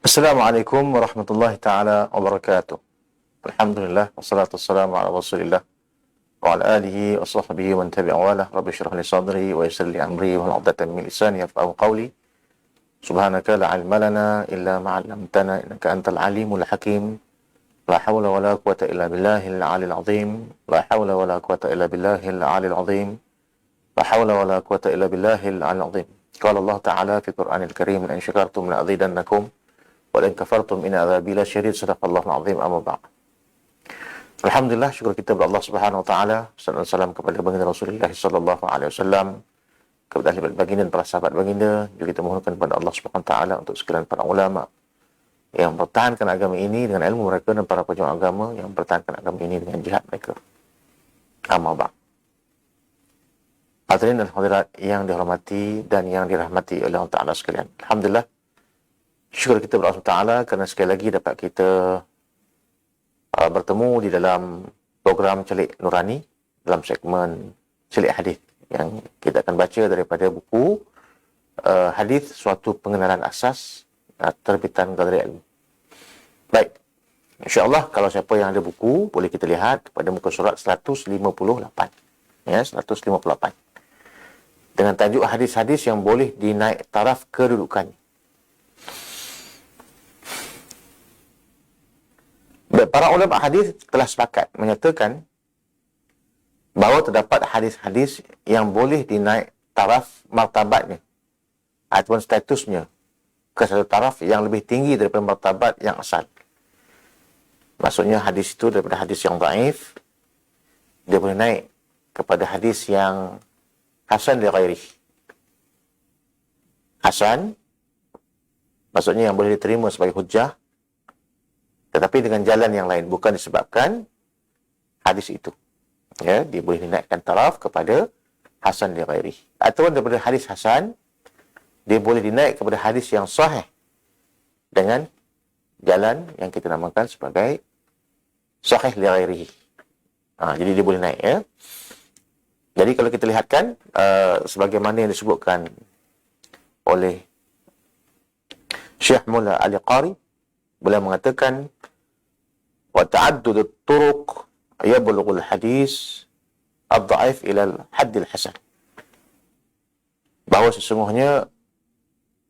Assalamualaikum warahmatullahi ta'ala wabarakatuh. Alhamdulillah, wassalatu wassalamu ala rasulillah wa ala alihi wa sahbihi wa man tabi'a walah. Rabbi syrah li sadri wa yassir li amri wa hlul 'uqdatam min lisani yafqahu qawli. Subhanaka la 'ilma lana illa ma 'allamtana innaka antal alimul hakim. La haula wa la quwata illa billahil 'alil 'azim. La haula wa la quwata illa billahil 'alil 'azim. La haula wa la quwata illa billahil 'alil 'azim. Qala Allah Ta'ala fi Qur'anil Karim, la in syakartum la azidannakum wa la in kafartum inna adzabi lasyadid. Sadaqallahul azim. Amma ba'd. Alhamdulillah, syukur kita kepada Allah Subhanahu wa taala. Sallallahu alaihi wasallam kepada baginda Rasulullah sallallahu alaihi wasallam, kepada ahli baginda dan para sahabat baginda. Juga kita mohonkan kepada Allah Subhanahu wa taala untuk sekalian para ulama yang mempertahankan agama ini dengan ilmu mereka dan para pejuang agama yang mempertahankan agama ini dengan jihad mereka. Amma ba'd. Hadirin dan hadirat yang dihormati dan yang dirahmati oleh Allah Ta'ala sekalian. Alhamdulillah, syukur kita kepada Allah Ta'ala kerana sekali lagi dapat kita bertemu di dalam program Celik Nurani dalam segmen Celik Hadis yang kita akan baca daripada buku Hadis Suatu Pengenalan Asas terbitan Galeri Ilmu. Baik, insya-Allah kalau siapa yang ada buku boleh kita lihat pada muka surat 158. Ya, 158. Dengan tajuk hadis-hadis yang boleh dinaik taraf kedudukannya. Para ulama hadis telah sepakat menyatakan bahawa terdapat hadis-hadis yang boleh dinaik taraf martabatnya ataupun statusnya ke satu taraf yang lebih tinggi daripada martabat yang asal. Maksudnya hadis itu daripada hadis yang dhaif, dia boleh naik kepada hadis yang hasan li ghairi. Hasan maksudnya yang boleh diterima sebagai hujjah, tetapi dengan jalan yang lain, bukan disebabkan hadis itu. Ya, dia boleh dinaikkan taraf kepada hasan li ghairi. Ataupun daripada hadis hasan, dia boleh dinaik kepada hadis yang sahih dengan jalan yang kita namakan sebagai sahih li ghairi. Jadi dia boleh naik, ya. Jadi kalau kita lihatkan sebagaimana yang disebutkan oleh Syekh Mullah Ali Qari, beliau mengatakan wa ta'addud at-turuq yablughu al-hadis ad-dha'if ila al-hadd al-hasan. Bahawa sesungguhnya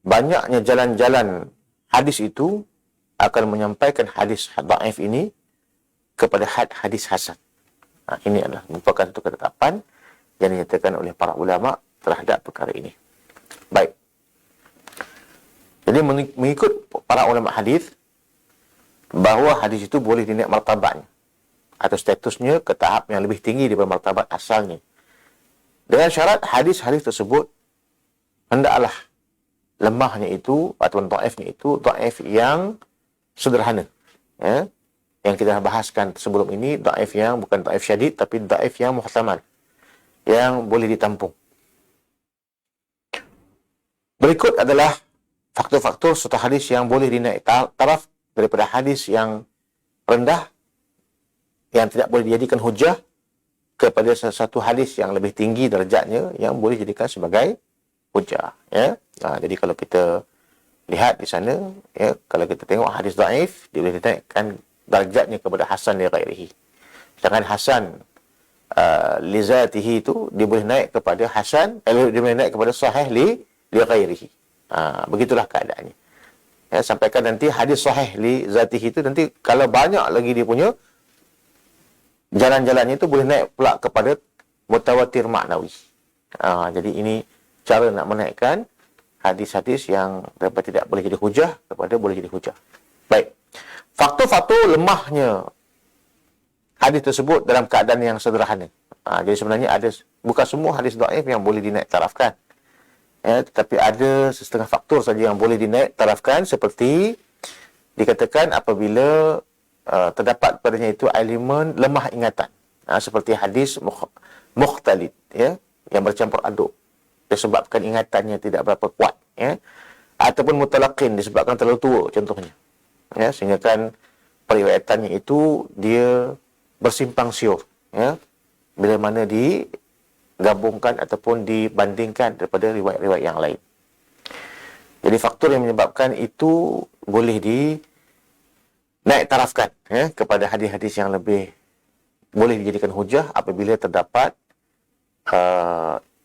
banyaknya jalan-jalan hadis itu akan menyampaikan hadis dhaif ini kepada had hadis hasan. Ini adalah merupakan satu ketetapan yang dinyatakan oleh para ulama terhadap perkara ini. Baik. Jadi mengikut para ulama hadis bahawa hadis itu boleh dinaik martabatnya atau statusnya ke tahap yang lebih tinggi daripada martabat asalnya. Dengan syarat hadis-hadis tersebut hendaklah lemahnya itu ataupun dhaifnya itu dhaif yang sederhana. Ya. Yang kita bahaskan sebelum ini dhaif yang bukan dhaif syadid tapi dhaif yang muhtamal, yang boleh ditampung. Berikut adalah faktor-faktor serta hadis yang boleh dinaik taraf daripada hadis yang rendah, yang tidak boleh dijadikan hujah, kepada satu hadis yang lebih tinggi darjatnya yang boleh dijadikan sebagai hujah. Ya? Jadi kalau kita lihat di sana, ya, kalau kita tengok hadis dhaif, dia boleh dinaikkan darjatnya kepada hasan li ghairihi. Sedangkan hasan li zatihi itu dia boleh naik kepada hasan, dia boleh naik kepada sahih li ghairihi. Begitulah keadaannya. Ya, sampaikan nanti hadis sahih li zatihi itu nanti kalau banyak lagi dia punya jalan-jalannya itu boleh naik pula kepada mutawatir maknawi. Jadi ini cara nak menaikkan hadis-hadis yang dapat tidak boleh jadi hujah kepada boleh jadi hujah. Baik. Faktor-faktor lemahnya hadis tersebut dalam keadaan yang sederhana. Jadi sebenarnya ada, bukan semua hadis dhaif yang boleh dinaik tarafkan. Ya, tetapi ada setengah faktor saja yang boleh dinaik tarafkan, seperti dikatakan apabila terdapat padanya itu elemen lemah ingatan. Seperti hadis mukhtalid, ya, yang bercampur aduk disebabkan ingatannya tidak berapa kuat, ya. Ataupun mutalaqin disebabkan terlalu tua contohnya. Ya, sehingga kan periwayatannya itu dia bersimpang siur, ya, bila mana digabungkan ataupun dibandingkan daripada riwayat-riwayat yang lain. Jadi faktor yang menyebabkan itu boleh naik tarafkan kepada hadis-hadis yang lebih boleh dijadikan hujah apabila terdapat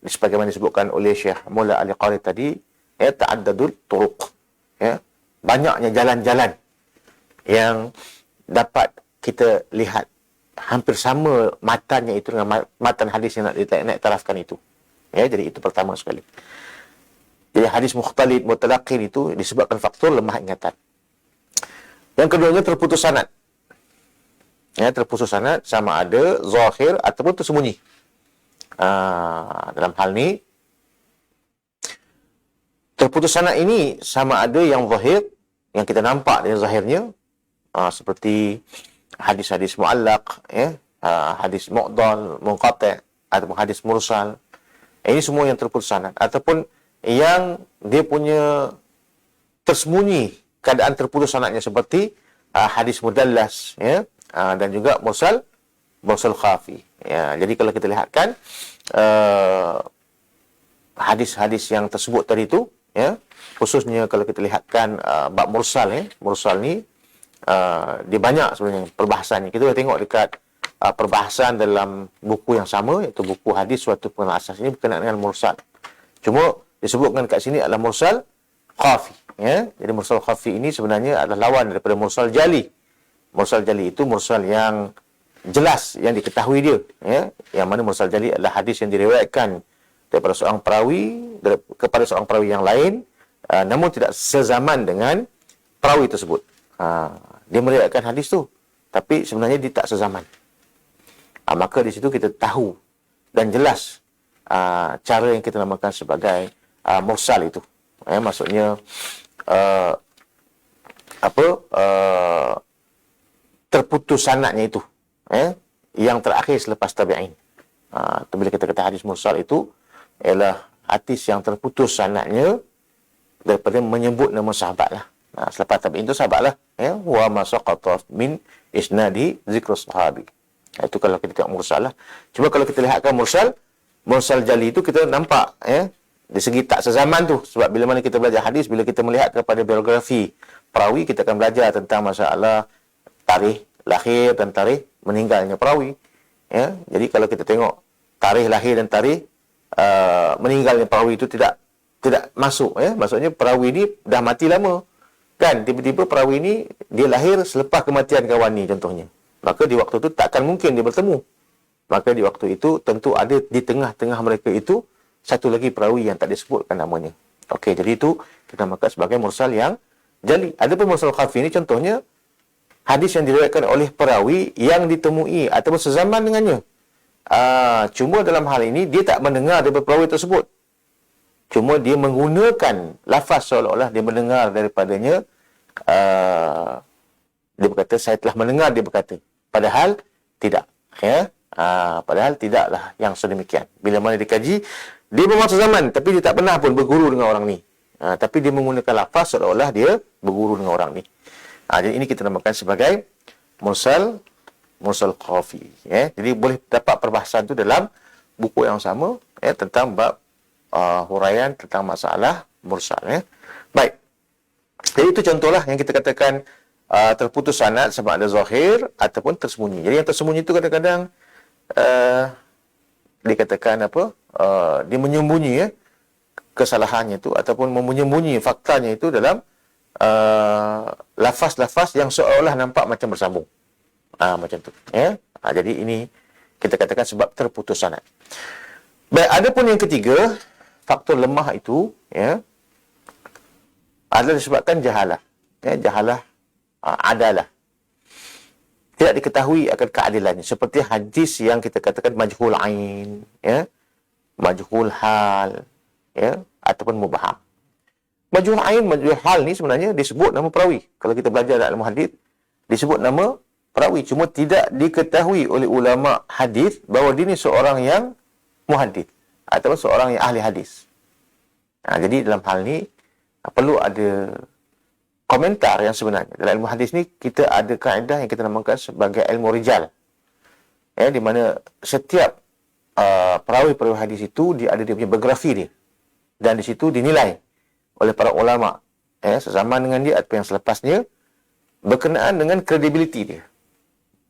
sebagaimana disebutkan oleh Syekh Mula Al-Qari tadi, ta'addadul turuq, banyaknya jalan-jalan yang dapat kita lihat hampir sama matannya itu dengan matan hadis yang nak naik tarafkan itu. Jadi itu pertama sekali. Jadi hadis mukhtalid mutalaqin itu disebabkan faktor lemah ingatan. Yang keduanya terputus sanad. Terputus sanad sama ada zahir ataupun tersembunyi. Dalam hal ni terputus sanad ini sama ada yang zahir, yang kita nampak dari zahirnya, seperti hadis-hadis muallaq, hadis mu'dal, munqati' ataupun hadis mursal. Ini semua yang terputus sanad, ataupun yang dia punya tersembunyi keadaan terputus sanadnya, seperti hadis mudallas, dan juga mursal khafi. Jadi kalau kita lihatkan hadis-hadis yang tersebut tadi itu, khususnya kalau kita lihatkan bab mursal, mursal ni dia banyak sebenarnya perbahasannya. Kita boleh tengok dekat perbahasan dalam buku yang sama, iaitu buku hadis suatu pengenal asas, ini berkenaan dengan mursal. Cuma disebutkan kat sini adalah mursal khafi. Jadi mursal khafi ini sebenarnya adalah lawan daripada mursal jali. Mursal jali itu mursal yang jelas, yang diketahui dia. Yang mana mursal jali adalah hadis yang diriwayatkan daripada seorang perawi kepada seorang perawi yang lain, namun tidak sezaman dengan perawi tersebut. Dia meriwayatkan hadis tu, tapi sebenarnya dia tak sezaman. Maka di situ kita tahu dan jelas cara yang kita namakan sebagai mursal itu. Maksudnya terputus sanadnya itu, yang terakhir selepas tabi'in. Bila kita kata hadis mursal itu ialah hadis yang terputus sanadnya daripada menyebut nama sahabat lah. Selepas tabi'in itu sahabat lah. Wa ma saqata min isnadi zikr sahabi. Itu kalau kita tengok mursal lah. Cuma kalau kita lihatkan mursal jali itu, kita nampak dari segi tak sezaman tu. Sebab bila mana kita belajar hadis, bila kita melihat kepada biografi perawi, kita akan belajar tentang masalah tarikh lahir dan tarikh meninggalnya perawi. Jadi kalau kita tengok tarikh lahir dan tarikh meninggalnya perawi itu tidak masuk. Maksudnya perawi ini dah mati lama. Kan tiba-tiba perawi ini dia lahir selepas kematian kawan ni contohnya. Maka di waktu itu takkan mungkin dia bertemu. Maka di waktu itu tentu ada di tengah-tengah mereka itu satu lagi perawi yang tak disebutkan namanya. Okey, jadi itu kita namakan sebagai mursal yang jali. Adapun mursal khafi ini contohnya hadis yang diriwayatkan oleh perawi yang ditemui ataupun sezaman dengannya. Cuma dalam hal ini dia tak mendengar daripada perawi tersebut. Cuma dia menggunakan lafaz seolah-olah dia mendengar daripadanya. Dia berkata, saya telah mendengar dia berkata. Padahal tidak. Padahal tidaklah yang sedemikian. Bila mana dikaji, dia memang sezaman, tapi dia tak pernah pun berguru dengan orang ni. Tapi dia menggunakan lafaz seolah-olah dia berguru dengan orang ni. Jadi ini kita namakan sebagai mursal khafi. Jadi boleh dapat perbahasan tu dalam buku yang sama, tentang bab huraian tentang masalah mursal. Baik. Jadi itu contohlah yang kita katakan terputus sanad sebab ada zahir ataupun tersembunyi. Jadi yang tersembunyi itu kadang-kadang dikatakan dia menyembunyi kesalahannya itu ataupun menyembunyi faktanya itu dalam lafaz-lafaz yang seolah nampak macam bersambung. Macam tu. Jadi ini kita katakan sebab terputus sanad. Baik, ada pun yang ketiga, faktor lemah itu adalah disebabkan jahalah. Jahalah adalah tidak diketahui akan keadilannya, seperti hadis yang kita katakan majhul ain, majhul hal, ataupun mubham. Majhul ain, majhul hal ni sebenarnya disebut nama perawi. Kalau kita belajar dalam hadis, disebut nama perawi, cuma tidak diketahui oleh ulama hadis bahawa dia ni seorang yang muhaddits ataupun seorang yang ahli hadis. Jadi dalam hal ni perlu ada komentar yang sebenarnya. Dalam ilmu hadis ni kita ada kaedah yang kita namakan sebagai ilmu rijal. Di mana setiap perawi-perawi hadis itu dia ada dia punya biografi dia. Dan di situ dinilai oleh para ulama sezaman dengan dia atau yang selepasnya, berkenaan dengan kredibiliti dia.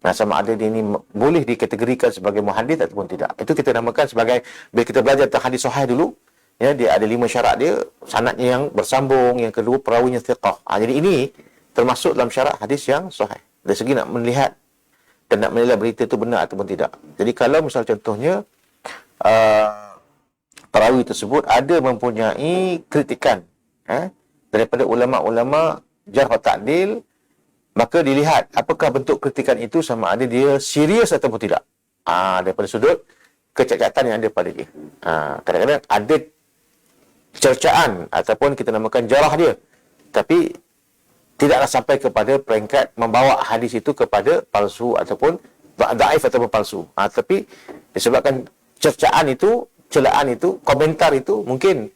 Nah, sama ada dia ini boleh dikategorikan sebagai muhadis ataupun tidak. Itu kita namakan sebagai, bila kita belajar tentang hadis sahih dulu, dia ada 5 syarat dia, sanadnya yang bersambung, yang kedua perawinya thiqah. Jadi ini termasuk dalam syarat hadis yang sahih. Dari segi nak melihat dan nak menilai berita itu benar ataupun tidak. Jadi kalau misal contohnya perawi tersebut ada mempunyai kritikan daripada ulama-ulama jarh wa ta'dil, maka dilihat apakah bentuk kritikan itu, sama ada dia serius ataupun tidak. Daripada sudut kecacatan yang ada pada dia. Kadang-kadang ada cercaan ataupun kita namakan jarah dia, tapi tidaklah sampai kepada peringkat membawa hadis itu kepada palsu ataupun dhaif ataupun palsu. Tapi disebabkan cercaan itu, celaan itu, komentar itu, mungkin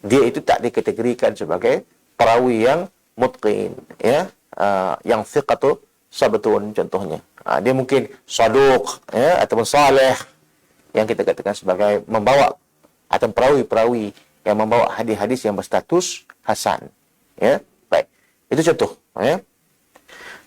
dia itu tak dikategorikan sebagai perawi yang mutqin, yang thiqatu sabtun contohnya. Dia mungkin saduq, ataupun saleh, yang kita katakan sebagai membawa atau perawi-perawi yang membawa hadis-hadis yang berstatus hasan. Baik. Itu contoh.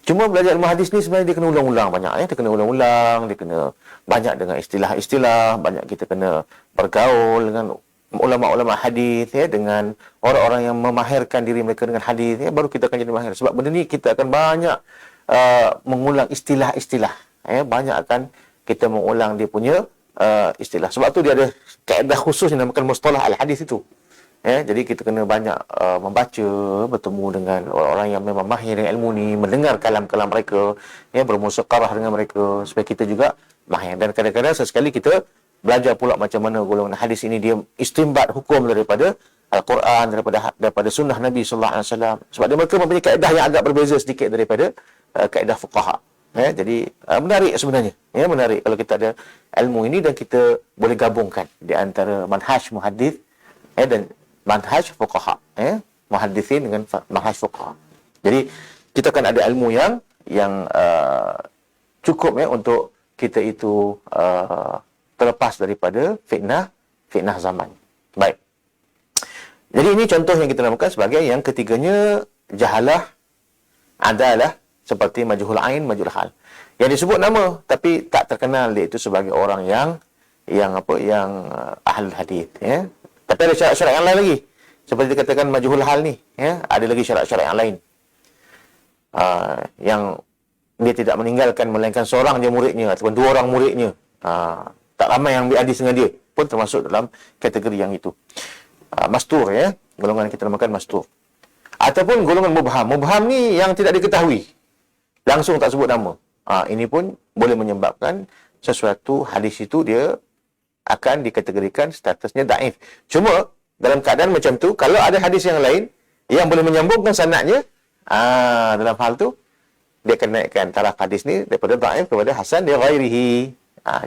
Cuma belajar ilmu hadis ni sebenarnya dia kena ulang-ulang banyak. Dia kena ulang-ulang, dia kena banyak dengan istilah-istilah, banyak kita kena bergaul dengan ulama-ulama hadis, dengan orang-orang yang memahirkan diri mereka dengan hadis, baru kita akan jadi mahir. Sebab benda ni kita akan banyak mengulang istilah-istilah. Banyak akan kita mengulang dia punya istilah. Sebab tu dia ada kaedah khusus yang dinamakan mustalah al-hadis itu. Jadi kita kena banyak membaca, bertemu dengan orang-orang yang memang mahir dengan ilmu ni, mendengar kalam-kalam mereka, bermusyawarah dengan mereka supaya kita juga mahir. Dan kadang-kadang sesekali kita belajar pula macam mana golongan hadis ini dia istinbat hukum daripada Al-Quran, daripada sunnah Nabi sallallahu alaihi wasallam. Sebab dia mereka mempunyai kaedah yang agak berbeza sedikit daripada kaedah fuqaha. Jadi menarik sebenarnya. Menarik kalau kita ada ilmu ini dan kita boleh gabungkan di antara manhaj muhaddits dan manhaj fuqaha, muhaddithin dengan manhaj fuqaha. Jadi kita akan ada ilmu yang cukup untuk kita itu terlepas daripada fitnah zaman. Baik. Jadi ini contoh yang kita namakan sebagai yang ketiganya jahalah, adalah, seperti majhul ain, majhul hal. Yang disebut nama tapi tak terkenal dia itu sebagai orang yang ahli hadis, Tapi ada syarat-syarat yang lain lagi. Seperti dikatakan majhul hal ni, ada lagi syarat-syarat yang lain. Yang dia tidak meninggalkan melainkan seorang je muridnya ataupun 2 orang muridnya. Tak ramai yang ambil hadis dengan dia, pun termasuk dalam kategori yang itu. Mastur, golongan kita namakan mastur. Ataupun golongan mubham. Mubham ni yang tidak diketahui, langsung tak sebut nama. Ini pun boleh menyebabkan sesuatu hadis itu dia akan dikategorikan statusnya daif. Cuma dalam keadaan macam tu, kalau ada hadis yang lain yang boleh menyambungkan sanadnya, dalam hal tu dia akan naikkan taraf hadis ni daripada daif kepada hasan li ghairihi.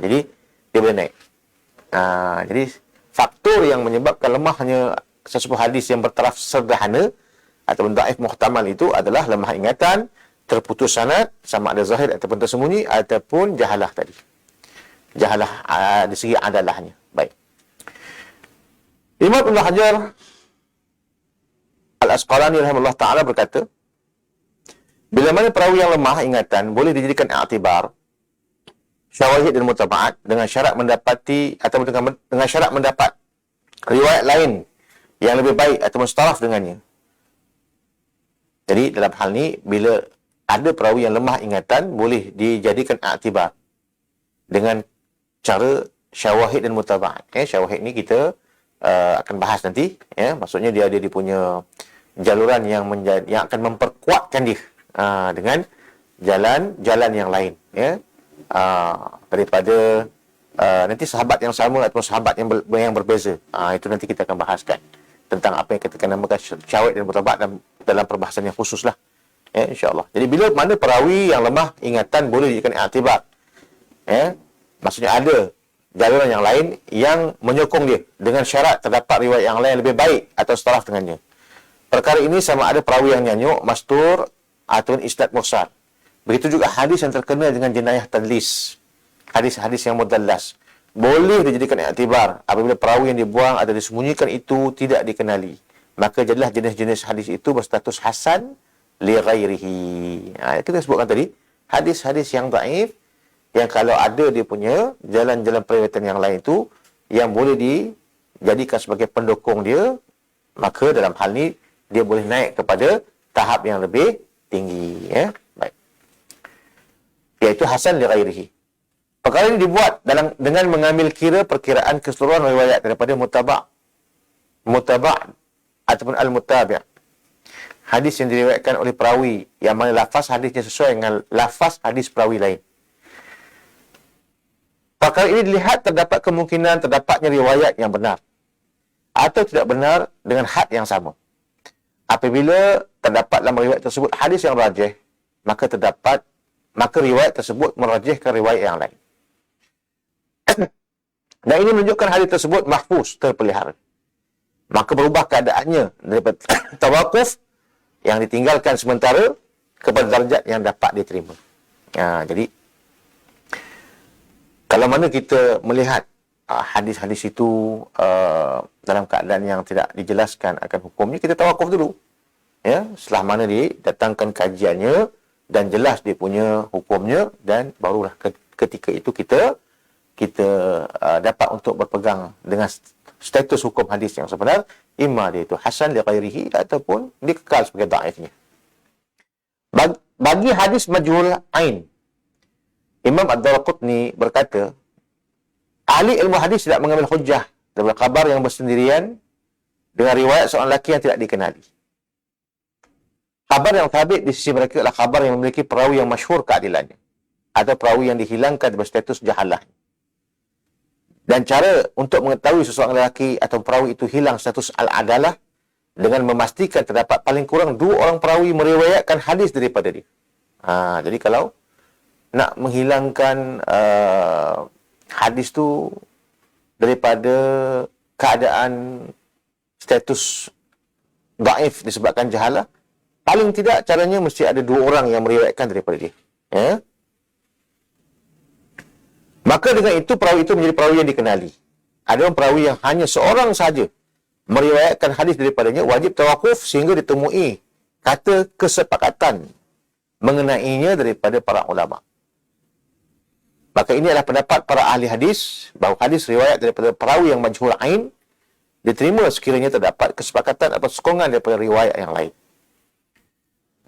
Jadi dia boleh naik. Jadi faktor yang menyebabkan lemahnya sesebuah hadis yang bertaraf sederhana ataupun daif muhtamal itu adalah lemah ingatan, terputus sanad, sama ada zahir ataupun tersembunyi, ataupun jahalah tadi. Jahalah dari segi adalahnya. Baik. Imam Ibn Hajar Al-Asqalani rahimahullah ta'ala berkata, bila mana perawi yang lemah ingatan boleh dijadikan i'tibar, syawahid dan mutaba'at, dengan syarat mendapati atau dengan syarat mendapat riwayat lain yang lebih baik atau mustaraf dengannya. Jadi dalam hal ni, bila ada perawi yang lemah ingatan, boleh dijadikan i'tibar dengan cara syawahid dan mutaba'at. Syawahid ni kita akan bahas nanti. Maksudnya dia punya jaluran yang akan memperkuatkan dia dengan jalan yang lain. Daripada nanti sahabat yang sama atau sahabat yang berbeza. Itu nanti kita akan bahaskan tentang apa yang kita akan namakan syawahid dan mutaba'at dalam perbahasan yang khusus lah. InsyaAllah. Jadi bila mana perawi yang lemah ingatan boleh dijadikan i'tibar. Maksudnya ada jaluran yang lain yang menyokong dia dengan syarat terdapat riwayat yang lain lebih baik atau setaraf dengannya. Perkara ini sama ada perawi yang nyanyuk, mastur ataupun isnad mursal. Begitu juga hadis yang terkena dengan jenayah tadlis. Hadis-hadis yang mudallas boleh dijadikan i'tibar apabila perawi yang dibuang atau disembunyikan itu tidak dikenali. maka jadilah jenis-jenis hadis itu berstatus hasan li ghairihi. Kita sebutkan tadi, hadis-hadis yang dhaif, yang kalau ada dia punya jalan-jalan periwayatan yang lain itu yang boleh dijadikan sebagai pendukung dia, maka dalam hal ni dia boleh naik kepada tahap yang lebih tinggi, ya. Baik. Iaitu hasan li ghairihi. Perkara ini dibuat dengan mengambil kira perkiraan keseluruhan riwayat daripada mutaba' ataupun al-mutabi'. Hadis yang diriwayatkan oleh perawi yang mana lafaz hadisnya sesuai dengan lafaz hadis perawi lain. Perkara ini dilihat terdapat kemungkinan terdapatnya riwayat yang benar atau tidak benar dengan had yang sama. Apabila terdapat dalam riwayat tersebut hadis yang rajih, maka riwayat tersebut merajihkan riwayat yang lain. Dan ini menunjukkan hadis tersebut mahfuz, terpelihara. Maka berubah keadaannya daripada tawakuf yang ditinggalkan sementara kepada darjat yang dapat diterima. Jadi kalau mana kita melihat hadis-hadis itu dalam keadaan yang tidak dijelaskan akan hukumnya, kita tawakuf dulu. Ya, setelah mana didatangkan kajiannya dan jelas dia punya hukumnya, dan barulah ketika itu kita dapat untuk berpegang dengan status hukum hadis yang sebenar, imma dia itu hasan li ghairihi ataupun dikekal sebagai dhaifnya. Bagi hadis majhul ain, Imam Ad-Darqutni berkata, ahli ilmu hadis tidak mengambil hujjah daripada khabar yang bersendirian dengan riwayat seorang lelaki yang tidak dikenali. Khabar yang thabit di sisi mereka adalah khabar yang memiliki perawi yang masyhur keadilannya atau perawi yang dihilangkan dari status jahalah. Dan cara untuk mengetahui seseorang lelaki atau perawi itu hilang status al-adalah dengan memastikan terdapat paling kurang 2 orang perawi meriwayatkan hadis daripada dia. Jadi kalau nak menghilangkan hadis tu daripada keadaan status dhaif disebabkan jahalah, paling tidak caranya mesti ada 2 orang yang meriwayatkan daripada dia. Ya? Maka dengan itu perawi itu menjadi perawi yang dikenali. Ada perawi yang hanya seorang saja meriwayatkan hadis daripadanya, wajib tawakuf sehingga ditemui kata kesepakatan mengenainya daripada para ulama. Maka ini adalah pendapat para ahli hadis bahawa hadis riwayat daripada perawi yang majhul ain diterima sekiranya terdapat kesepakatan atau sokongan daripada riwayat yang lain.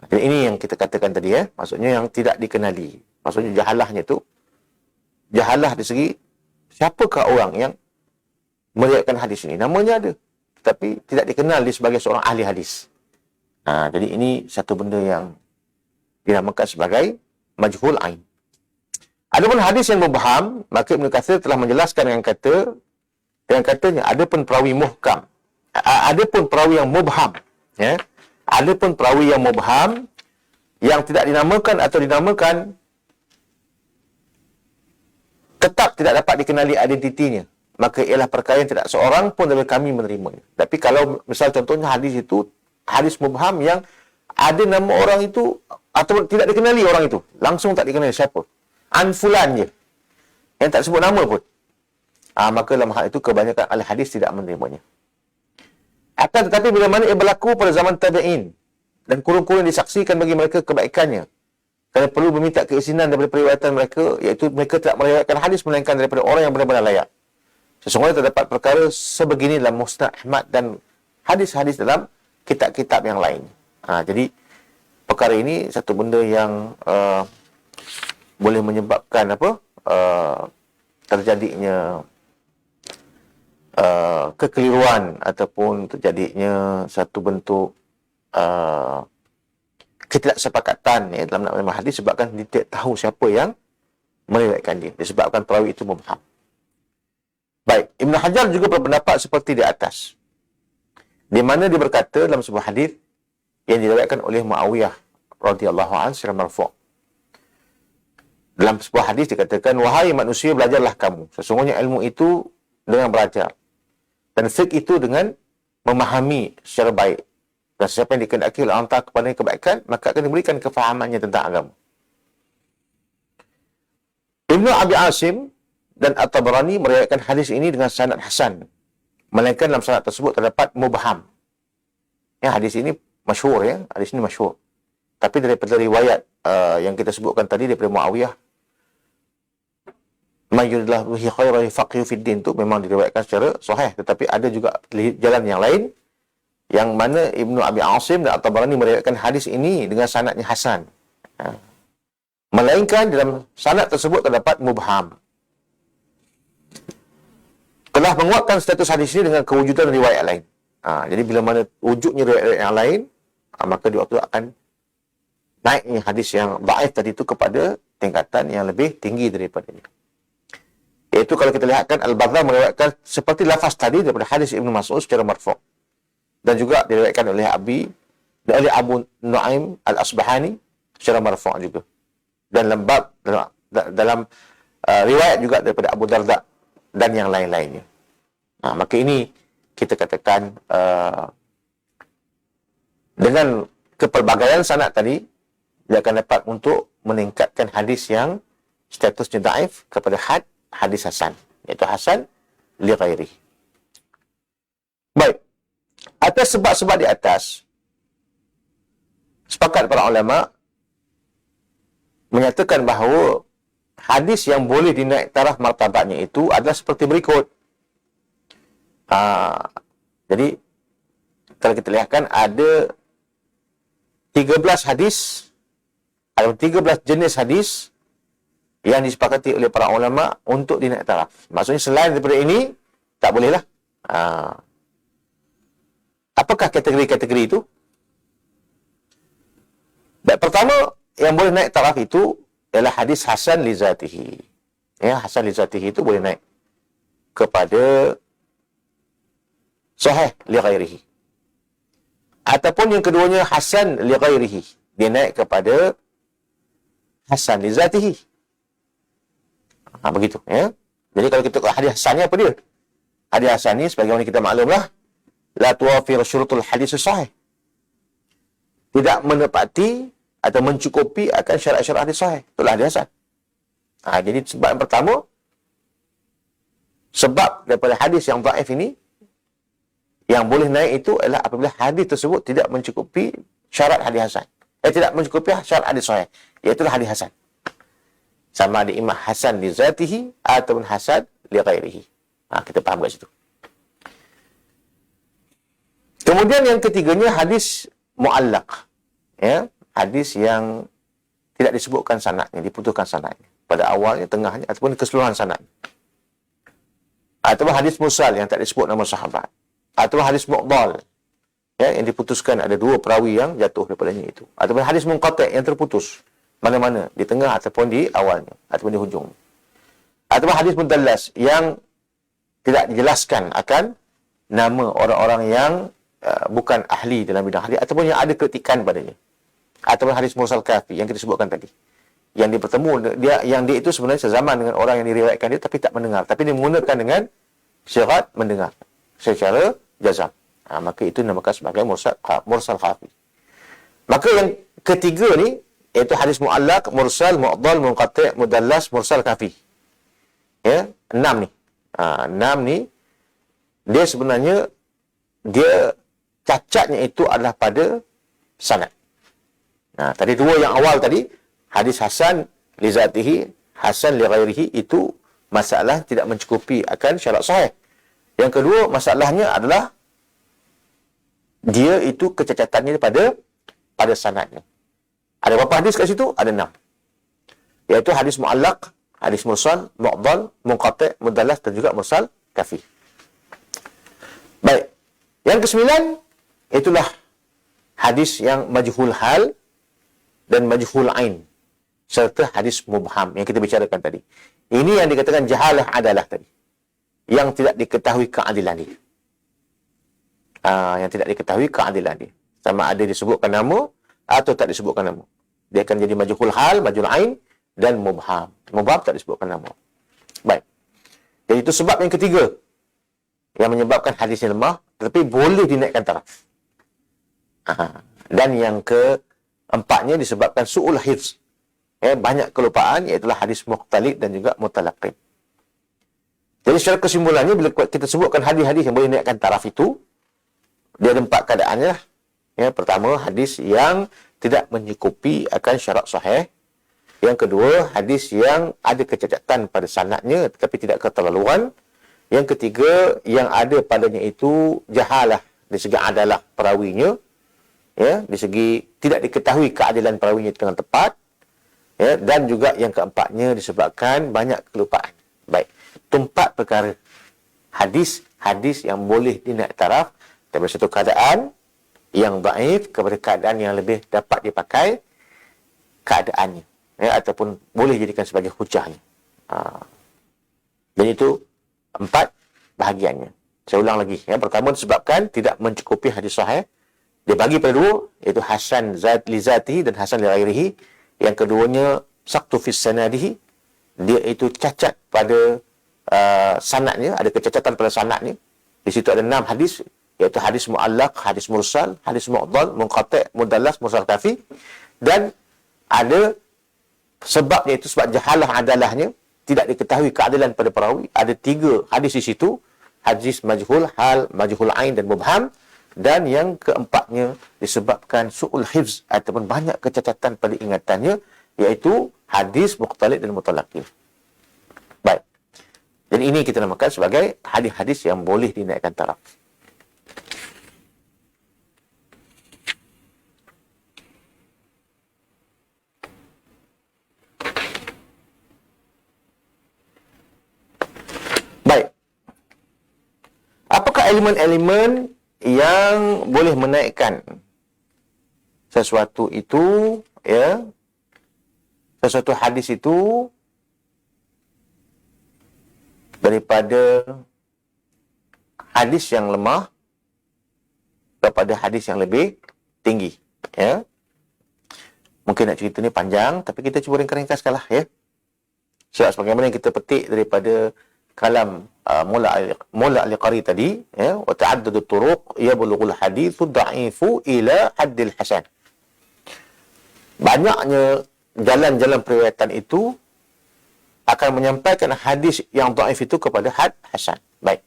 Jadi ini yang kita katakan tadi, maksudnya yang tidak dikenali. Maksudnya jahalahnya tu, jahalah di segi siapakah orang yang meriwayatkan hadis ini. Namanya ada, tetapi tidak dikenal dia sebagai seorang ahli hadis. Jadi ini satu benda yang dinamakan sebagai majhul ain. Adapun hadis yang mubham, maka Ibn Katsir telah menjelaskan dengan katanya adapun perawi muhkam, adapun perawi yang mubham, ya. Adapun perawi yang mubham yang tidak dinamakan atau dinamakan, tetap tidak dapat dikenali identitinya, maka ialah perkara yang tidak seorang pun dari kami menerimanya. Tapi kalau misal contohnya hadis itu hadis mubham yang ada nama orang itu atau tidak dikenali orang itu, langsung tak dikenali siapa, an fulan je, yang tak sebut nama pun, maka dalam hal itu kebanyakan ahli hadis tidak menerimanya. Akan tetapi bila mana ia berlaku pada zaman tabi'in dan kurun-kurun disaksikan bagi mereka kebaikannya, kerana perlu meminta keizinan daripada periwayatan mereka, iaitu mereka tidak meriwayatkan hadis melainkan daripada orang yang benar-benar layak. Sesungguhnya terdapat perkara sebegini dalam Musnad Ahmad dan hadis-hadis dalam kitab-kitab yang lain. Jadi perkara ini satu benda yang boleh menyebabkan terjadinya kekeliruan ataupun terjadinya satu bentuk ketidaksepakatan dalam nak hadis sebabkan dia tidak tahu siapa yang meriwayatkan dia, disebabkan perawi itu mubham. Baik, Ibn Hajar juga berpendapat seperti di atas, di mana dia berkata dalam sebuah hadis yang diriwayatkan oleh Muawiyah radhiyallahu anhu secara marfu'. Dalam sebuah hadis dikatakan, wahai manusia, belajarlah kamu, sesungguhnya ilmu itu dengan belajar, dan fiqh itu dengan memahami secara baik. Dan siapa yang dikehendaki oleh Allah kepada kebaikan, maka akan diberikan kefahamannya tentang agama. Ibnu Abi Asim dan At-Tabarani meriwayatkan hadis ini dengan sanad hasan, melainkan dalam sanad tersebut terdapat mubham. Ya, hadis ini masyhur ya, hadis ini masyhur. Tapi daripada riwayat yang kita sebutkan tadi daripada Muawiyah, Mayyudillahu bihi khairan yufaqihu fid din, tu memang diriwayatkan secara sahih, tetapi ada juga jalan yang lain yang mana Ibnu Abi Asim dan At-Tabarani meriwayatkan hadis ini dengan sanadnya hasan. Melainkan dalam sanad tersebut terdapat mubham. Telah menguatkan status hadis ini dengan kewujudan riwayat lain. Jadi bila mana wujudnya riwayat yang lain, maka dia waktu akan naiknya hadis yang dhaif tadi itu kepada tingkatan yang lebih tinggi daripadanya. Iaitu kalau kita lihatkan Al-Bazzar meriwayatkan seperti lafaz tadi daripada hadis Ibnu Mas'ud secara marfu'. Dan juga diriwayatkan oleh Abu Nuaim Al-Asbahani secara marfu' juga. Dan dalam riwayat juga daripada Abu Darda dan yang lain-lainnya. Maka ini kita katakan dengan kepelbagaian sanad tadi, dia akan dapat untuk meningkatkan hadis yang statusnya dhaif kepada hadis hasan, iaitu hasan li ghairi. Baik. Atas sebab-sebab di atas, sepakat para ulama menyatakan bahawa hadis yang boleh dinaik taraf martabatnya itu adalah seperti berikut. Jadi kalau kita lihatkan ada 13 hadis, ada 13 jenis hadis yang disepakati oleh para ulama untuk dinaik taraf. Maksudnya selain daripada ini, tak bolehlah. Apakah kategori-kategori itu? Dan pertama, yang boleh naik taraf itu ialah hadis hasan li zatihi. Ya, hasan li zatihi itu boleh naik kepada sahih li ghairihi. Ataupun yang keduanya hasan li ghairihi, dia naik kepada hasan li zatihi. Begitu ya. Jadi kalau kita hadis hasan ni apa dia? Hadis hasan ni sebagaimana kita maklumlah, la tuwafir syurutul hadis sahih. Tidak menepati atau mencukupi akan syarat-syarat hadis sahih. Itulah hadis hasan. Jadi sebab yang pertama, sebab daripada hadis yang dhaif ini, yang boleh naik itu adalah apabila hadis tersebut tidak mencukupi syarat hadis hasan. Tidak mencukupi syarat hadis sahih. Iaitulah hadis hasan. Sama ada imam hasan li zatihi ataupun hasan li ghairihi. Kita faham kat situ. Kemudian yang ketiganya hadis mu'allaq. Ya, hadis yang tidak disebutkan sanadnya, diputuskan sanadnya pada awalnya, tengahnya ataupun keseluruhan sanadnya. Ataupun hadis mursal yang tak disebut nama sahabat. Ataupun hadis mu'dal, ya, yang diputuskan ada dua perawi yang jatuh daripadanya itu. Ataupun hadis munqati' yang terputus. Mana-mana, di tengah ataupun di awalnya, ataupun di hujung. Ataupun hadis mudallas yang tidak dijelaskan akan nama orang-orang yang bukan ahli dalam bidang hadis, ataupun yang ada kritikan padanya. Ataupun hadis mursal kafi yang kita sebutkan tadi. Yang dia bertemu, yang dia itu sebenarnya sezaman dengan orang yang diriwayatkan dia, tapi tak mendengar. Tapi dia menggunakan dengan syarat mendengar secara jazam. Maka itu dinamakan sebagai mursal kafi. Maka yang ketiga ni, iaitu hadis mu'allaq, mursal, mu'dal, munqati', mudallas, mursal kafi. Ya, 6 ni. 6 ni, dia sebenarnya, dia cacatnya itu adalah pada sanad. Tadi dua yang awal tadi, hadis hasan li zatihi, hasan li ghairihi, itu masalah tidak mencukupi akan syarat sahih. Yang kedua, masalahnya adalah dia itu kecacatannya pada sanadnya. Ada berapa hadis kat situ? Ada 6. Iaitu hadis mu'allaq, hadis mursal, mu'dal, munqati', mudallas dan juga mursal kafi. Baik. Yang kesembilan, itulah hadis yang majhul hal dan majhul ain, serta hadis mubham yang kita bicarakan tadi. Ini yang dikatakan jahalah adalah tadi, yang tidak diketahui keadilan dia. Yang tidak diketahui keadilan dia, sama ada disebutkan nama atau tak disebutkan nama. Dia akan jadi majhul hal, majhul ain dan mubham. Mubham tak disebutkan nama. Baik. Jadi itu sebab yang ketiga yang menyebabkan hadisnya lemah, tetapi boleh dinaikkan taraf. Dan yang keempatnya disebabkan su'ul hifz. Banyak kelupaan, iaitulah hadis mukhtalid dan juga mutalaqin. Jadi secara kesimpulannya, bila kita sebutkan hadis-hadis yang boleh naikkan taraf itu, dia ada 4 keadaannya. Ya, pertama, hadis yang tidak mencukupi akan syarat sahih. Yang kedua, hadis yang ada kecacatan pada sanadnya tetapi tidak keterlaluan. Yang ketiga, yang ada padanya itu jahalah dari segi adalah perawinya, ya, dari segi tidak diketahui keadilan perawinya dengan tepat, ya, dan juga yang keempatnya disebabkan banyak kelupaan. Baik, itu 4 perkara. Hadis yang boleh dinaik taraf daripada satu keadaan yang dhaif kepada keadaan yang lebih dapat dipakai keadaannya, ya, ataupun boleh dijadikan sebagai hujahnya. Dan itu 4 bahagiannya. Saya ulang lagi. Yang pertama disebabkan tidak mencukupi hadis sahih. Dia bagi pada 2, iaitu hasan li zatihi dan hasan li ghairihi. Yang keduanya saqtu fi sanadihi. Dia itu cacat pada sanadnya, ada kecacatan pada sanadnya. Di situ ada 6 hadis, iaitu hadis muallaq, hadis mursal, hadis mu'dhal, munqati', mudallas, mursal kafi. Dan ada sebabnya itu sebab jahalah adalahnya, tidak diketahui keadilan pada perawi. Ada 3 hadis di situ. Hadis majhul hal, majhul ain dan mubham. Dan yang keempatnya disebabkan su'ul hifz ataupun banyak kecacatan pada ingatannya, iaitu hadis mukhtalid dan mutalaqin. Baik. Jadi ini kita namakan sebagai hadis-hadis yang boleh dinaikkan taraf. Baik. Apakah elemen-elemen yang boleh menaikkan sesuatu itu, ya, sesuatu hadis itu daripada hadis yang lemah kepada hadis yang lebih tinggi, ya. Mungkin nak cerita ni panjang, tapi kita cuba ringkas-ringkaskanlah, ya. Sebab sebagaimana yang kita petik daripada kalam Mula Al-Qari tadi, ya, wa ta'addadu turuq yablughul haditsu dha'ifu ila haddil hasan. Banyaknya jalan-jalan periwayatan itu akan menyampaikan hadis yang dhaif itu kepada had hasan. Baik.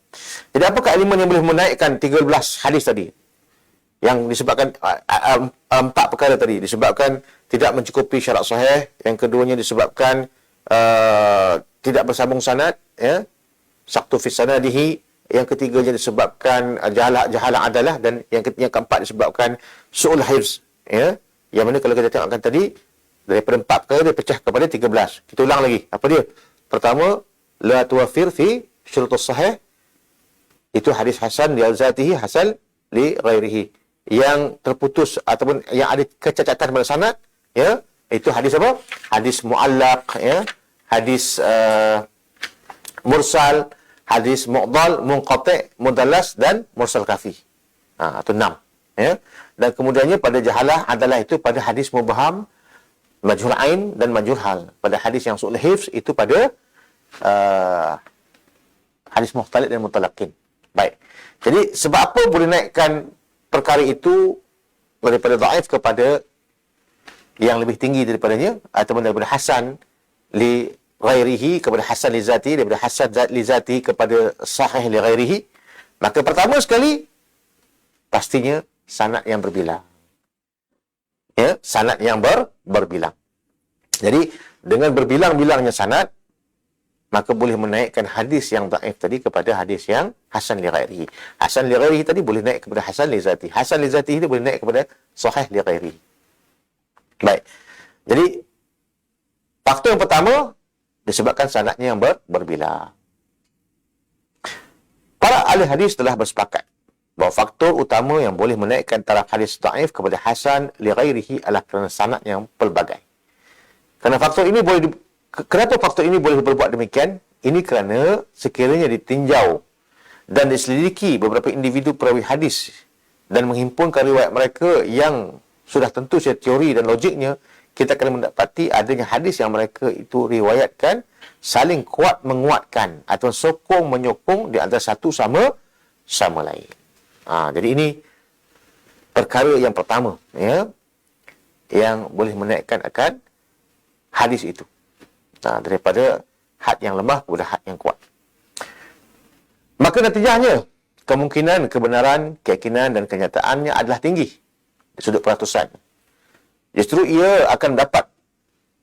Jadi apakah elemen yang boleh menaikkan 13 hadis tadi? Yang disebabkan 4 perkara tadi, disebabkan tidak mencukupi syarat sahih, yang keduanya disebabkan tidak bersambung sanad, ya, saqtu fi sanadihi, yang ketiganya disebabkan jahalah adalah, dan yang keempat disebabkan su'ul hifz, ya. Yang mana kalau kita tengokkan tadi daripada 4 perkara dia pecah kepada 13. Kita ulang lagi. Apa dia? Pertama, la tuwafir fi syurutus sahih, itu hadis hasan li zatihi, hasan li ghairihi. Yang terputus ataupun yang ada kecacatan pada sanad, ya, itu hadis apa? Hadis muallaq, ya, hadis mursal, hadis mu'dhal, munqati', mudallas dan mursal kafi. Itu 6, ya. Dan kemudiannya pada jahalah adalah itu pada hadis mubham, majhul ain dan majhul hal. Pada hadis yang su'ul hifz itu pada hadis mukhtalid dan mutalaqin. Baik. Jadi sebab apa boleh naikkan perkara itu daripada dhaif kepada yang lebih tinggi daripadanya, ataupun daripada hasan li ghairihi kepada hasan li zati, daripada hasan li zati kepada sahih li ghairihi? Maka pertama sekali pastinya sanad yang berbilang, ya, sanad yang berbilang. Jadi dengan berbilang-bilangnya sanad, maka boleh menaikkan hadis yang dhaif tadi kepada hadis yang hasan li ghairihi. Hasan li ghairihi tadi boleh naik kepada hasan li zati, hasan li zati ini boleh naik kepada sahih li ghairihi. Baik. Jadi faktor yang pertama disebabkan sanadnya yang berbilang. Para ahli hadis telah bersepakat bahawa faktor utama yang boleh menaikkan taraf hadis dhaif kepada hasan li ghairihi adalah kerana sanad yang pelbagai. Kerana faktor ini boleh kenapa faktor ini boleh berbuat demikian? Ini kerana sekiranya ditinjau dan diselidiki beberapa individu perawi hadis dan menghimpunkan riwayat mereka yang sudah tentu secara teori dan logiknya, kita akan mendapati adanya hadis yang mereka itu riwayatkan saling kuat menguatkan atau sokong menyokong di antara satu sama lain. Jadi ini perkara yang pertama, ya, yang boleh menaikkan akan hadis itu, daripada had yang lemah kepada had yang kuat. Maka natijahnya kemungkinan kebenaran, keyakinan dan kenyataannya adalah tinggi. dari sudut peratusan. Justru ia akan dapat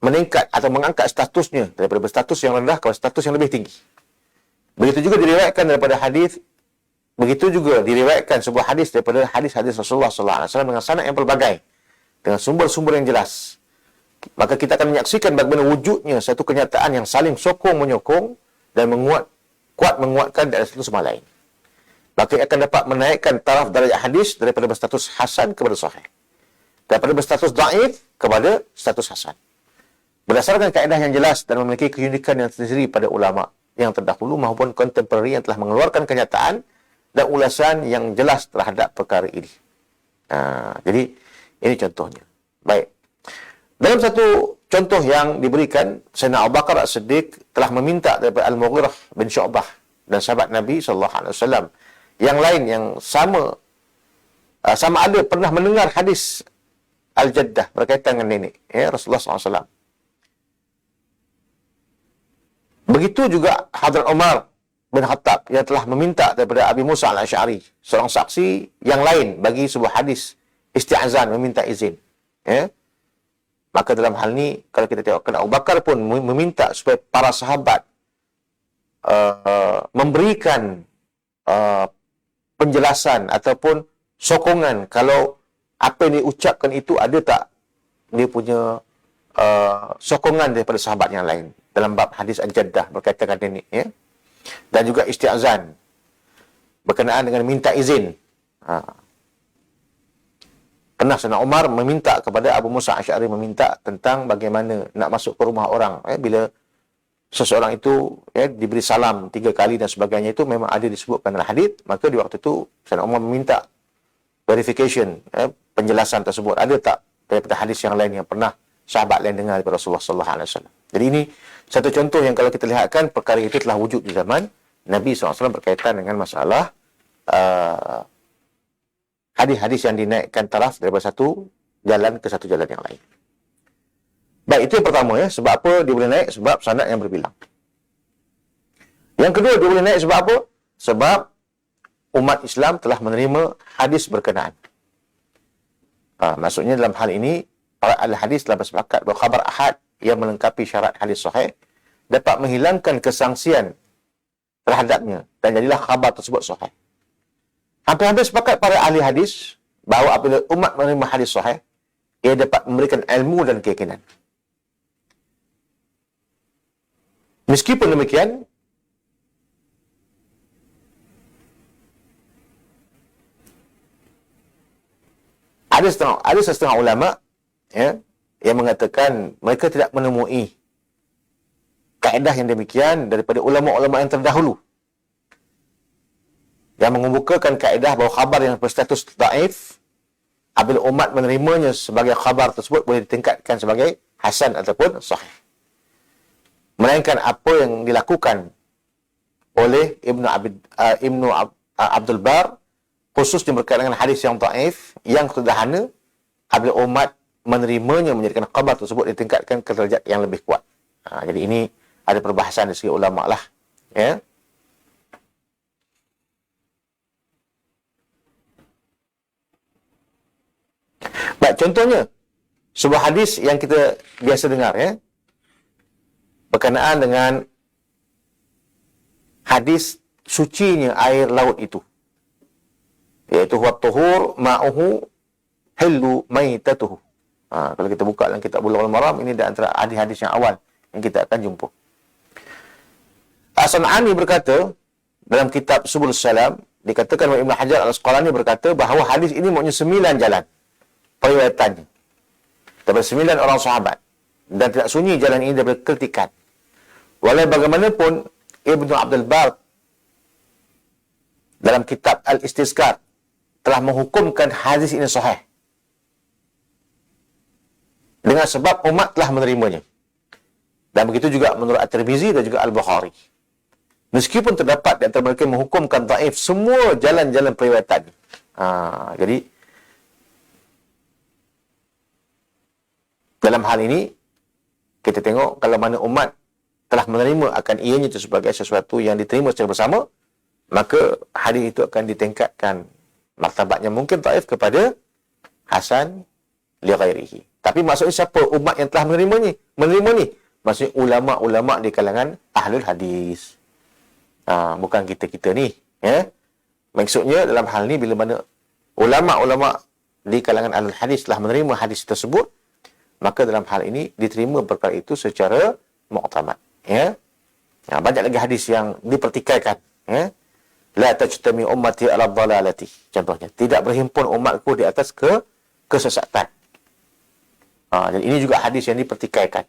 meningkat atau mengangkat statusnya daripada status yang rendah ke status yang lebih tinggi. Begitu juga diriwayatkan daripada hadis, begitu juga diriwayatkan sebuah hadis daripada hadis-hadis Rasulullah SAW dengan sanad yang pelbagai, dengan sumber-sumber yang jelas. Maka kita akan menyaksikan bagaimana wujudnya satu kenyataan yang saling sokong menyokong dan kuat menguatkan dari satu sama lain. Maka ia akan dapat menaikkan taraf darjah hadis daripada berstatus hasan kepada sahih, daripada berstatus dhaif kepada status hasan, berdasarkan kaedah yang jelas dan memiliki keunikan yang tersendiri pada ulama yang terdahulu maupun kontemporari yang telah mengeluarkan kenyataan dan ulasan yang jelas terhadap perkara ini. Jadi ini contohnya. Baik. Dalam satu contoh yang diberikan, Sayyidina Abu Bakar As-Siddiq telah meminta daripada Al-Mughirah bin Syu'bah dan sahabat Nabi SAW yang lain yang sama ada pernah mendengar hadis Al-Jaddah berkaitan dengan nenek, Rasulullah SAW. Begitu juga Hadrat Umar bin Khattab yang telah meminta daripada Abi Musa Al-Asy'ari, seorang saksi yang lain bagi sebuah hadis isti'azan, meminta izin. Maka dalam hal ini, kalau kita tengok, Abu Bakar pun meminta supaya para sahabat memberikan penjelasan ataupun sokongan kalau apa yang diucapkan itu ada tak dia punya sokongan daripada sahabat yang lain dalam bab hadis Al-Jaddah berkaitan dengan ini, dan juga isti'azan berkenaan dengan minta izin. Pernah Sayyidina Umar meminta kepada Abu Musa Asy'ari, meminta tentang bagaimana nak masuk ke rumah orang, bila seseorang itu diberi salam 3 kali dan sebagainya, itu memang ada disebutkan dalam hadis. Maka di waktu itu Sayyidina Umar meminta verification, penjelasan tersebut ada tak daripada hadis yang lain yang pernah sahabat lain dengar daripada Rasulullah SAW. Jadi ini satu contoh yang kalau kita lihatkan perkara itu telah wujud di zaman Nabi SAW berkaitan dengan masalah hadis-hadis yang dinaikkan taraf daripada satu jalan ke satu jalan yang lain. Baik, itu yang pertama, sebab apa dia boleh naik? Sebab sanad yang berbilang. Yang kedua, dia boleh naik sebab apa? Sebab umat Islam telah menerima hadis berkenaan. Maksudnya dalam hal ini, para ahli hadis telah bersepakat bahawa khabar ahad yang melengkapi syarat hadis sahih dapat menghilangkan kesangsian terhadapnya dan jadilah khabar tersebut sahih. Hampir-hampir sepakat para ahli hadis bahawa apabila umat menerima hadis sahih, ia dapat memberikan ilmu dan keyakinan. Meskipun demikian, ada setengah ulama yang mengatakan mereka tidak menemui kaedah yang demikian daripada ulama-ulama yang terdahulu, yang mengemukakan kaedah bahawa khabar yang berstatus dhaif, apabila umat menerimanya sebagai khabar tersebut boleh ditingkatkan sebagai hasan ataupun sahih. Melainkan apa yang dilakukan oleh Ibnu Abdul Bar, khususnya berkaitan dengan hadis yang dhaif, yang sederhana, apabila umat menerimanya menjadikan khabar tersebut ditingkatkan ke derajat yang lebih kuat. Jadi ini ada perbahasan dari segi ulama lah. Baik, contohnya sebuah hadis yang kita biasa dengar, berkenaan dengan hadis sucinya air laut itu, iaitu huwa tuhur ma'uhu hillu maitatuhu. Kalau kita buka dalam kitab Bulughul Maram, ini di antara hadis-hadis yang awal yang kita akan jumpa. As-San'ani berkata dalam kitab Subul Salam, dikatakan oleh Ibn Hajar Al-Asqalani berkata bahawa hadis ini mempunyai 9 jalan periwayatannya daripada 9 orang sahabat, dan tidak sunyi jalan ini daripada kritikan. Walau bagaimanapun, Ibnu Abdul Bar dalam kitab Al-Istizkar telah menghukumkan hadis ini sahih dengan sebab umat telah menerimanya. Dan begitu juga menurut At-Tirmizi dan juga Al-Bukhari. Meskipun terdapat di antara mereka menghukumkan dhaif semua jalan-jalan periwayatan. Jadi dalam hal ini kita tengok kalau mana umat telah menerima akan ianya itu sebagai sesuatu yang diterima secara bersama, maka hadis itu akan ditingkatkan martabatnya mungkin dhaif kepada hasan li ghairihi. Tapi maksudnya siapa umat yang telah menerima ni? Maksudnya ulama-ulama di kalangan ahlul hadis. Bukan kita-kita ni, ya. Maksudnya dalam hal ni bila mana ulama-ulama di kalangan ahlul hadis telah menerima hadis tersebut, maka dalam hal ini diterima perkara itu secara mu'tamad, ya. Banyak lagi hadis yang dipertikaikan, ya. La tajtami ummati ala dhalalati. Contohnya, tidak berhimpun umatku di atas kesesatan. Dan ini juga hadis yang dipertikaikan.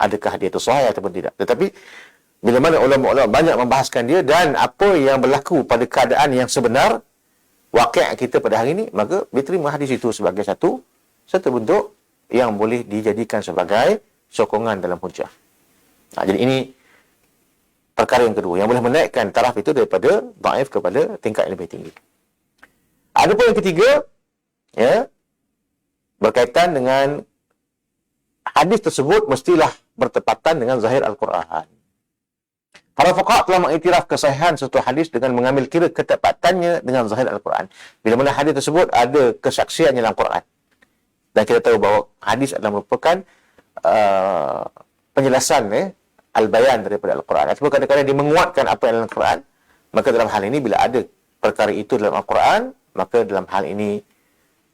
Adakah dia itu sahih ataupun tidak. Tetapi bila mana ulama-ulama banyak membahaskan dia dan apa yang berlaku pada keadaan yang sebenar waqi' kita pada hari ini, maka diterima hadis itu sebagai satu bentuk yang boleh dijadikan sebagai sokongan dalam hujah. Jadi ini perkara yang kedua yang boleh menaikkan taraf itu daripada dhaif kepada tingkat yang lebih tinggi. Adapun yang ketiga, ya, berkaitan dengan hadis tersebut mestilah bertepatan dengan zahir Al-Quran. Para fuqaha telah mengiktiraf kesahihan suatu hadis dengan mengambil kira ketepatannya dengan zahir Al-Quran. Bila mana hadis tersebut ada kesaksiannya dalam Quran. Dan kita tahu bahawa hadis adalah merupakan penjelasan, al-bayan daripada Al-Quran. Ataupun kadang-kadang dia menguatkan apa yang dalam Al-Quran. Maka dalam hal ini bila ada perkara itu dalam Al-Quran, maka dalam hal ini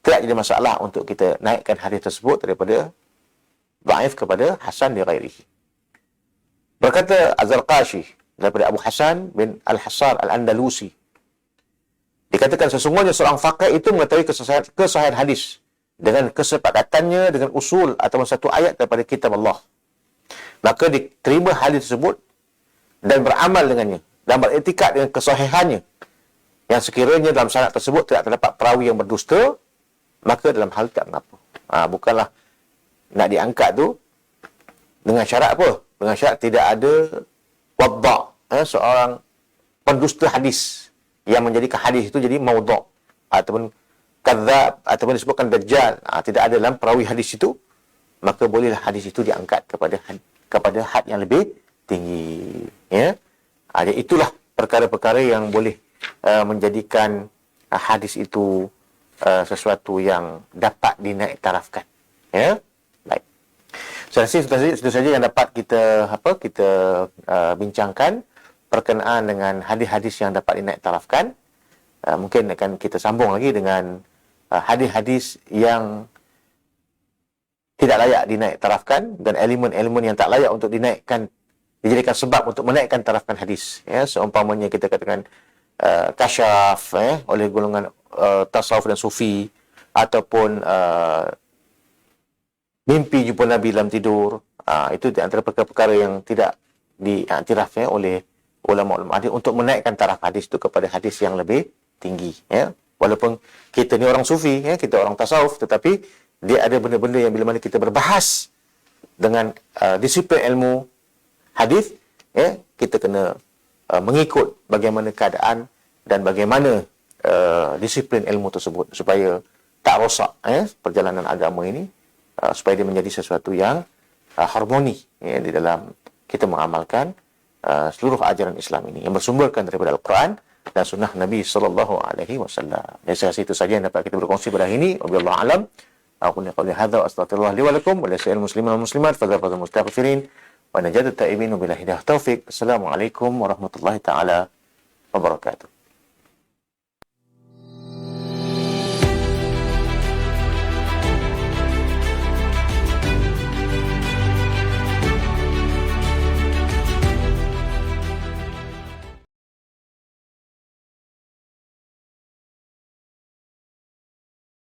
tidak jadi masalah untuk kita naikkan hadis tersebut daripada dhaif kepada hasan li ghairihi. Berkata Az-Zarqashi daripada Abu Hasan bin Al-Hassar Al-Andalusi, dikatakan sesungguhnya seorang faqih itu mengetahui kesahihan hadis dengan kesepakatannya dengan usul atau satu ayat daripada kitab Allah. Maka diterima hadis tersebut dan beramal dengannya dan beriktikad dengan kesahihannya. Yang sekiranya dalam sanad tersebut tidak terdapat perawi yang berdusta, maka dalam hal tak mengapa. Bukanlah nak diangkat tu dengan syarat apa? Dengan syarat tidak ada wadda', seorang pendusta hadis yang menjadikan hadis itu jadi maudhu' ataupun kadzab ataupun disebutkan dajjal. Tidak ada dalam perawi hadis itu, maka bolehlah hadis itu diangkat kepada had yang lebih tinggi, ya. Jadi itulah perkara-perkara yang boleh menjadikan hadis itu sesuatu yang dapat dinaik tarafkan, ya. Baik. Itu saja yang dapat kita bincangkan berkenaan dengan hadis-hadis yang dapat dinaik tarafkan. Mungkin akan kita sambung lagi dengan hadis-hadis yang tidak layak dinaik tarafkan dan elemen-elemen yang tak layak untuk dijadikan sebab untuk menaikkan tarafkan hadis, ya. Seumpamanya kita katakan kasyaf, oleh golongan tasawuf dan sufi, ataupun mimpi jumpa Nabi dalam tidur. Itu di antara perkara-perkara yang tidak diiktiraf, oleh ulama-ulama hadis untuk menaikkan taraf hadis itu kepada hadis yang lebih tinggi, ya. Walaupun kita ni orang sufi, kita orang tasawuf, tetapi dia ada benda-benda yang bila mana kita berbahas dengan disiplin ilmu hadis, kita kena mengikut bagaimana keadaan dan bagaimana disiplin ilmu tersebut supaya tak rosak perjalanan agama ini, supaya dia menjadi sesuatu yang harmoni, di dalam kita mengamalkan seluruh ajaran Islam ini yang bersumberkan daripada Al-Quran dan sunnah Nabi SAW. Jadi saya rasa itu saja yang dapat kita berkongsi pada hari ini. Wabillahi a'lam. Aku qawli hadza wa astaghfirullah li wa lakum wa li sa'il muslimin wal muslimat fadhal mustaghfirin wa najat at-ta'imin billahi taufiq. Assalamualaikum warahmatullahi taala wabarakatuh.